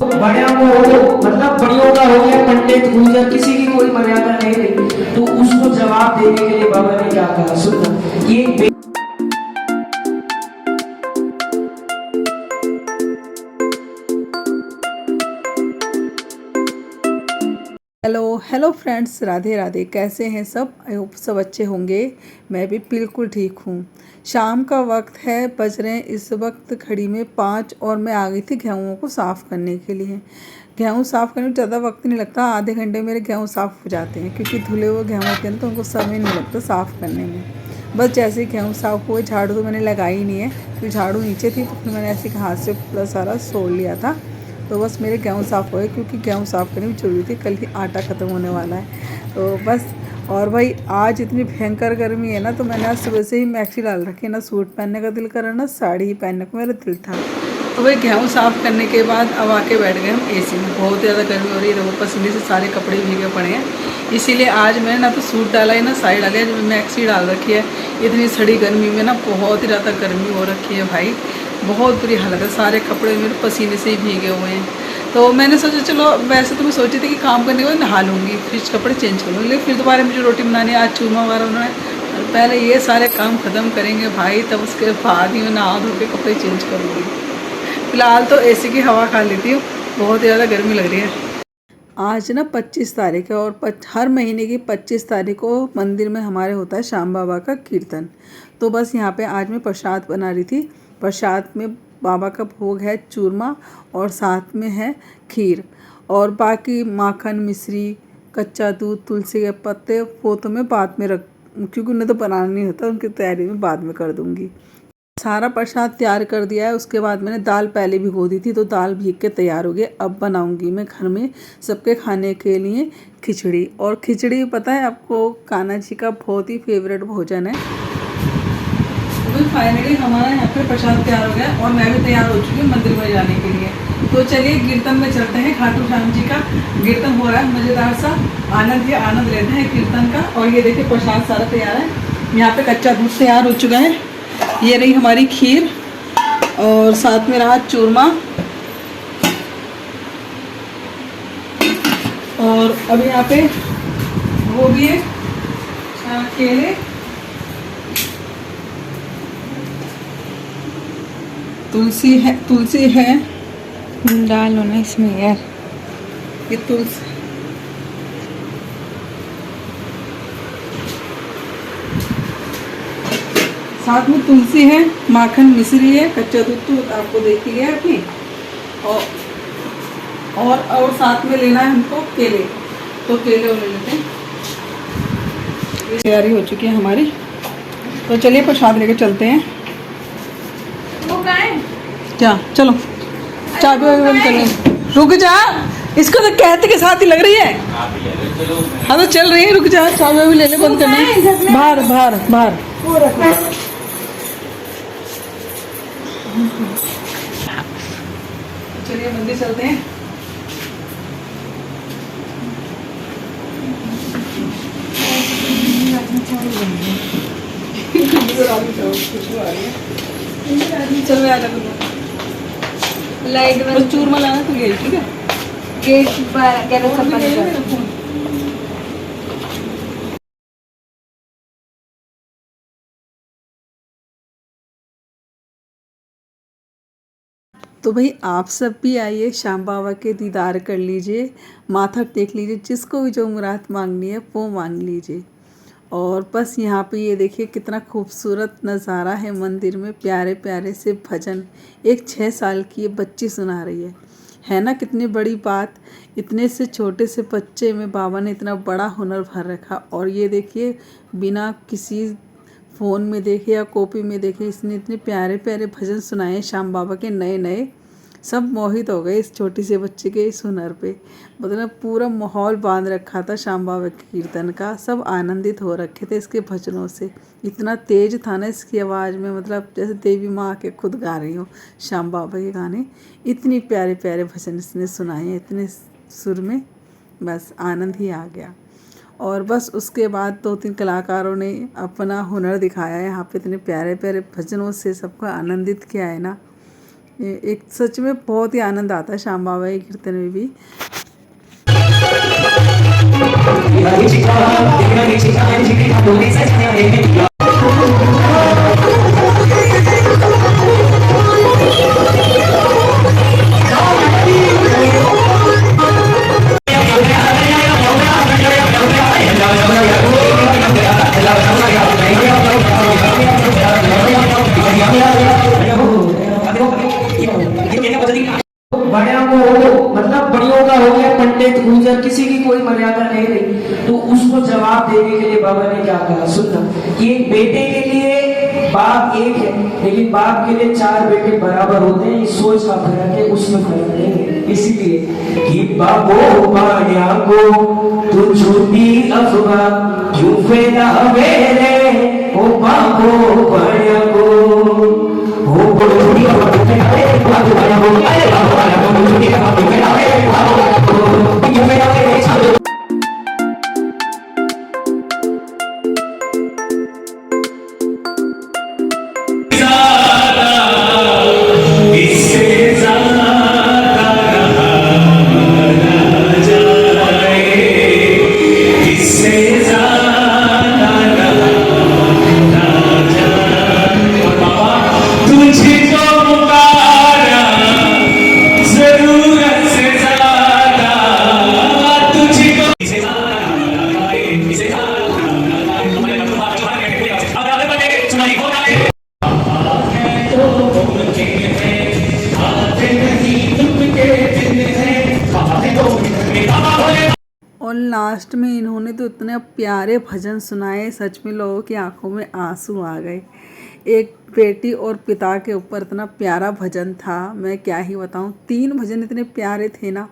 बड़ों को मतलब बड़ियों का हो गया, पंडित गुजर किसी की कोई मर्यादा नहीं रही, तो उसको जवाब देने के लिए बाबा ने क्या कहा, सुनना ये। Hello hello friends, Radhe Radhe. कैसे हैं सब? आई होप सब अच्छे होंगे। मैं भी बिल्कुल ठीक हूँ। शाम का वक्त है, बज रहे हैं इस वक्त घड़ी में 5 और मैं आ गई थी गेहूँ को साफ़ करने के लिए। गेहूँ साफ़ करने में ज़्यादा वक्त नहीं लगता, आधे घंटे मेरे गेहूँ साफ़ हो जाते हैं, क्योंकि धुले हुए गेहूँ होते हैं तो उनको समय नहीं लगता साफ़ करने में। बस जैसे ही गेहूँ साफ़ हुए, झाड़ू तो मैंने लगाई ही नहीं है क्योंकि झाड़ू नीचे थी, तो फिर मैंने ऐसे हाथ से पूरा सारा सोड़ लिया था। तो बस मेरे गेहूँ साफ़ हो गए, क्योंकि गेहूँ साफ़ करनी भी ज़रूरी थी, कल ही आटा ख़त्म होने वाला है तो बस। और भाई आज इतनी भयंकर गर्मी है ना, तो मैंने आज सुबह से ही मैक्सी डाल रखी है, ना सूट पहनने का दिल कर रहा, ना साड़ी ही पहनने का मेरा दिल था। तो भाई गेहूँ साफ़ करने के बाद अब आके बैठ गए हम एसी में। बहुत ज़्यादा गर्मी हो रही है, तो पसीने से सारे कपड़े भीगे पड़े हैं। इसीलिए आज मैंने ना तो सूट डाला है ना साड़ी डाली है, मैक्सी डाल रखी है। इतनी सड़ी गर्मी में ना बहुत ही ज़्यादा गर्मी हो रखी है भाई, बहुत बुरी हालत है। सारे कपड़े मेरे पसीने से ही भीगे हुए हैं। तो मैंने सोचा चलो, वैसे तो मैं सोची थी कि काम करने के बाद नहा लूँगी, फिर कपड़े चेंज कर लूँगी, लेकिन फिर दोबारा मुझे रोटी बनानी है। आज चूरमा वगैरह उन्होंने, पहले ये सारे काम ख़त्म करेंगे भाई, तब उसके बाद ही मैं नहा धो के कपड़े चेंज करूँगी। फ़िलहाल तो एसी की हवा खा लेती हूँ, बहुत ज़्यादा गर्मी लग रही है। आज ना 25 तारीख है, और हर महीने की 25 तारीख को मंदिर में हमारे होता है श्याम बाबा का कीर्तन। तो बस यहाँ पे आज मैं प्रसाद बना रही थी। प्रसाद में बाबा का भोग है चूरमा, और साथ में है खीर, और बाकी माखन, मिश्री, कच्चा दूध, तुलसी के पत्ते वो तो मैं बाद में रख, क्योंकि उन्हें तो बनाना नहीं होता, उनकी तैयारी में बाद में कर दूँगी। सारा प्रसाद तैयार कर दिया है। उसके बाद मैंने दाल पहले भिगो दी थी, तो दाल भीग के तैयार हो गई। अब बनाऊंगी मैं घर में सबके खाने के लिए खिचड़ी। और खिचड़ी पता है आपको, कान्हा जी का बहुत ही फेवरेट भोजन है। तो फाइनली हमारा यहाँ पे प्रसाद तैयार हो गया, और मैं भी तैयार हो चुकी हूँ मंदिर में जाने के लिए। तो चलिए कीर्तन में चलते हैं। खाटू श्याम जी का कीर्तन हो रहा है, मज़ेदार सा आनंद लेते हैं कीर्तन का। और ये देखिए प्रसाद सारा तैयार है। यहाँ पे कच्चा दूध तैयार हो चुका है, ये रही हमारी खीर, और साथ में रहा चूरमा, और अब यहाँ पे वो भी है केले, तुलसी है डालो ना इसमें यार, ये तुलसी, साथ में तुलसी है, माखन, मिश्री है, कच्चा दूध तो आपको देख ही गया अपनी, और साथ में लेना है हमको केले। तो केले ले लेते हैं। तैयारी हो चुकी है हमारी, तो चलिए प्रसाद लेके चलते हैं। वो कहाँ है? क्या, चलो चाबी वाबी बंद कर लें। रुक जा, इसको तो कहते के साथ ही लग रही है। हाँ तो चल रही है, रुक जा, चाबी वाबी ले ले, बंद करना। बाहर बाहर बाहर। चलिए मंदिर चलते हैं। चल मैं आ जाऊंगा। लाइट बस चूरमा लाना तो गई, ठीक है। गेट पर गैरेज सब बंद कर। तो भाई आप सब भी आइए, श्याम बाबा के दीदार कर लीजिए, माथा टेक लीजिए, जिसको भी जो मुराद मांगनी है वो मांग लीजिए। और बस यहाँ पे ये देखिए कितना खूबसूरत नज़ारा है मंदिर में, प्यारे प्यारे से भजन एक 6 साल की ये बच्ची सुना रही है ना, कितनी बड़ी बात। इतने से छोटे से बच्चे में बाबा ने इतना बड़ा हुनर भर रखा। और ये देखिए बिना किसी फ़ोन में देखे या कॉपी में देखे, इसने इतने प्यारे प्यारे भजन सुनाए श्याम बाबा के, नए नए। सब मोहित हो गए इस छोटी से बच्चे के इस हुनर पे। मतलब पूरा माहौल बांध रखा था श्याम बाबा के कीर्तन का, सब आनंदित हो रखे थे इसके भजनों से। इतना तेज था ना इसकी आवाज़ में, मतलब जैसे देवी माँ के खुद गा रही हो श्याम बाबा के गाने। इतनी प्यारे प्यारे भजन इसने सुनाए हैं, इतने सुर में, बस आनंद ही आ गया। और बस उसके बाद 2-3 कलाकारों ने अपना हुनर दिखाया है यहाँ पे, इतने प्यारे प्यारे भजनों से सबको आनंदित किया है ना, एक सच में बहुत ही आनंद आता है श्याम बाबा के कीर्तन में भी। बड़ों को मतलब बड़ियों का हो गया, पंडित गुजर किसी की कोई मर्यादा नहीं रही, तो उसको जवाब देने के लिए बाबा ने क्या कहा, सुनना कि एक बेटे के लिए बाप एक है, लेकिन बाप के लिए 4 बेटे बराबर होते हैं। इस सोच का फर्क है, उसमें फर्क नहीं है। इसीलिए कि बाबो बाया को तू झूठी अफवाह क्यों फैला मेरे, ओ बाबो बाया को ओ बड़ी और लास्ट में इन्होंने तो इतने प्यारे भजन सुनाए, सच में लोगों की आंखों में आंसू आ गए। एक बेटी और पिता के ऊपर इतना प्यारा भजन था, मैं क्या ही बताऊं। 3 भजन इतने प्यारे थे ना,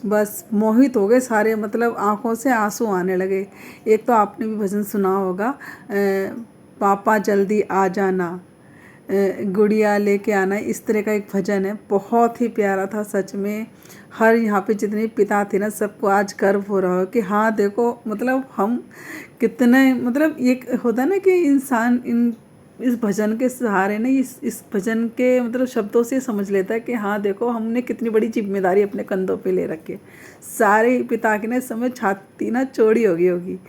बस मोहित हो गए सारे, मतलब आंखों से आंसू आने लगे। एक तो आपने भी भजन सुना होगा, पापा जल्दी आ जाना, गुड़िया लेके आना, इस तरह का एक भजन है, बहुत ही प्यारा था सच में। हर यहाँ पे जितने पिता थे ना, सबको आज गर्व हो रहा हो कि हाँ देखो, मतलब हम कितने, मतलब ये होता है ना कि इंसान इस भजन के सहारे ना, इस भजन के मतलब शब्दों से समझ लेता है कि हाँ देखो, हमने कितनी बड़ी जिम्मेदारी अपने कंधों पे ले रखी है। सारे पिता की ना समय छाती ना चौड़ी हो गई होगी।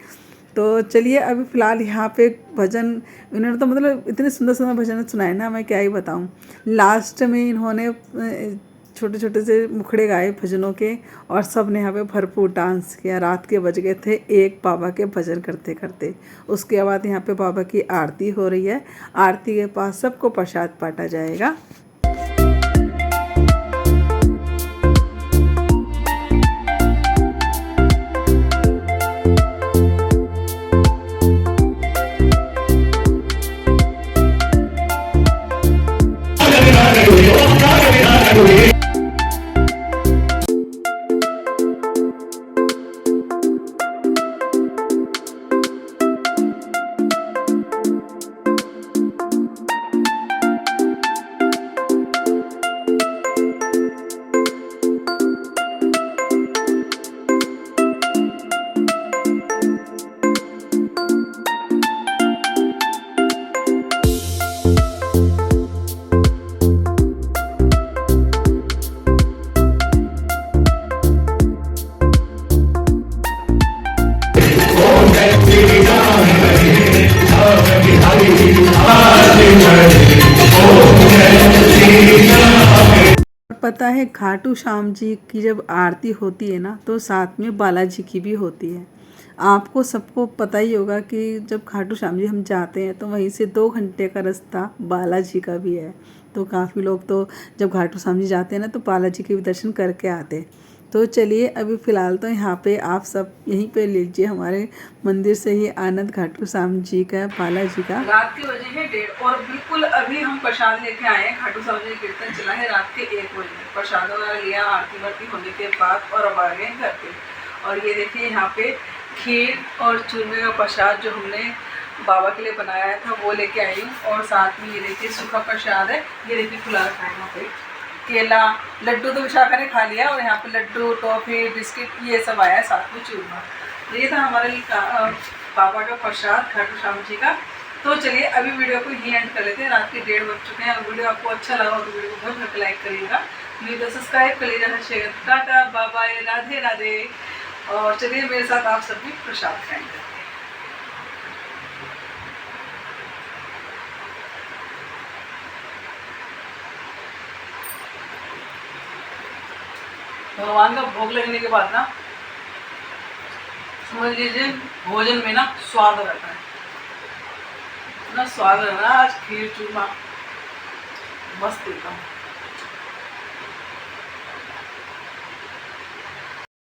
तो चलिए अभी फ़िलहाल यहाँ पे भजन इन्होंने तो मतलब इतने सुंदर सुंदर भजन सुनाए ना, मैं क्या ही बताऊँ। लास्ट में इन्होंने छोटे छोटे से मुखड़े गाए भजनों के, और सब ने यहाँ पे भरपूर डांस किया। रात के बज गए थे 1 बाबा के भजन करते करते। उसके बाद यहाँ पे बाबा की आरती हो रही है। आरती के पास सबको प्रसाद बांटा जाएगा। पता है खाटू श्याम जी की जब आरती होती है ना, तो साथ में बालाजी की भी होती है। आपको सबको पता ही होगा कि जब खाटू श्याम जी हम जाते हैं तो वहीं से 2 घंटे का रास्ता बालाजी का भी है। तो काफ़ी लोग तो जब खाटू श्याम जी जाते हैं ना, तो बालाजी के भी दर्शन करके आते हैं। तो चलिए अभी फ़िलहाल तो यहाँ पे आप सब यहीं पे लीजिए हमारे मंदिर से ही आनंद खाटू श्याम जी का, बालाजी का। रात के बजे हैं 1:30 और बिल्कुल अभी हम प्रसाद लेके आए हैं। खाटू श्याम जी कीर्तन चला है रात के 1 बजे। प्रसाद वगैरह लिया आरती वारती होने के बाद, और अब आ गए घर पे। और ये देखिए यहाँ पे खीर और चूरमे का प्रसाद जो हमने बाबा के लिए बनाया था वो लेके आई हूँ। और साथ में ये देखिए सूखा प्रसाद है, ये देखिए खुला रखा है यहाँ पे। केला, लड्डू तो विशाखा ने खा लिया, और यहाँ पे लड्डू, टॉफ़ी, बिस्किट ये सब आया है, साथ में चूरमा। तो ये था हमारे लिए बाबा का प्रसाद खाटू श्याम जी का। तो चलिए अभी वीडियो को ही एंड कर लेते हैं। रात के 1:30 बज चुके हैं। अगर वीडियो आपको अच्छा लगा हो तो वीडियो को बहुत लाइक करिएगा, वीडियो सब्सक्राइब कर लीजिएगा। Tata bye bye, Radhe Radhe. और चलिए मेरे साथ आप सभी प्रसाद खाएंगे। भगवान का भोग लगने के बाद ना समझ लीजिए भोजन में ना स्वाद रहता है, इतना स्वाद है ना। आज खीर चूरमा मस्त एकदम।